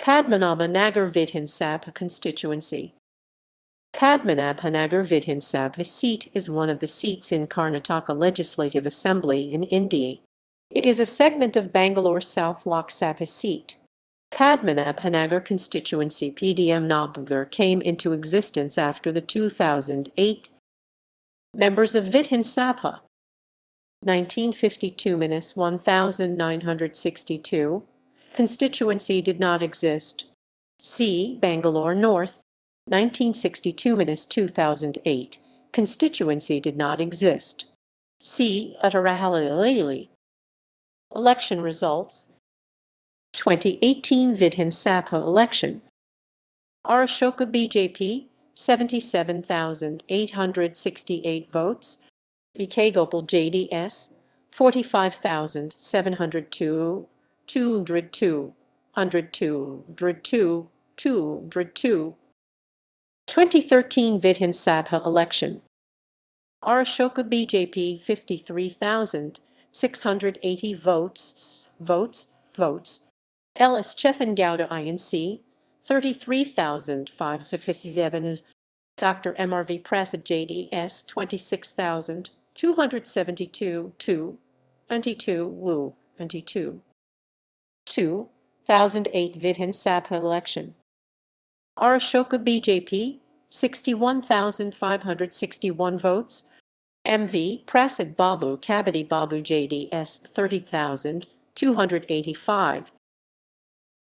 Padmanabhanagar Vidhan Sabha constituency. Padmanabhanagar Vidhan Sabha seat is one of the seats in Karnataka Legislative Assembly in India. It is a segment of Bangalore South Lok Sabha seat. Padmanabhanagar constituency Padmanabhanagar came into existence after the 2008 members of Vidhan Sabha. 1952–1962 constituency did not exist. C. Bangalore North. 1962–2008 constituency did not exist. C. Uttarahallili. Election results. 2018 Vidhan Sabha election. R. Ashoka BJP 77,868 votes. BK Gopal JDS 45,702, 202, 202. 2013 Vidhan Sabha election. R. Ashoka BJP 53,680 votes. L.S. Chetan Gowda INC 33,557. Dr. M.R.V. Prasad JDS 26,272. 22 Wu 22. 2008 Vidhan Sabha election. R. Ashoka BJP 61,561 votes. M.V. Prasad Babu Kabadi Babu JDS 30,285.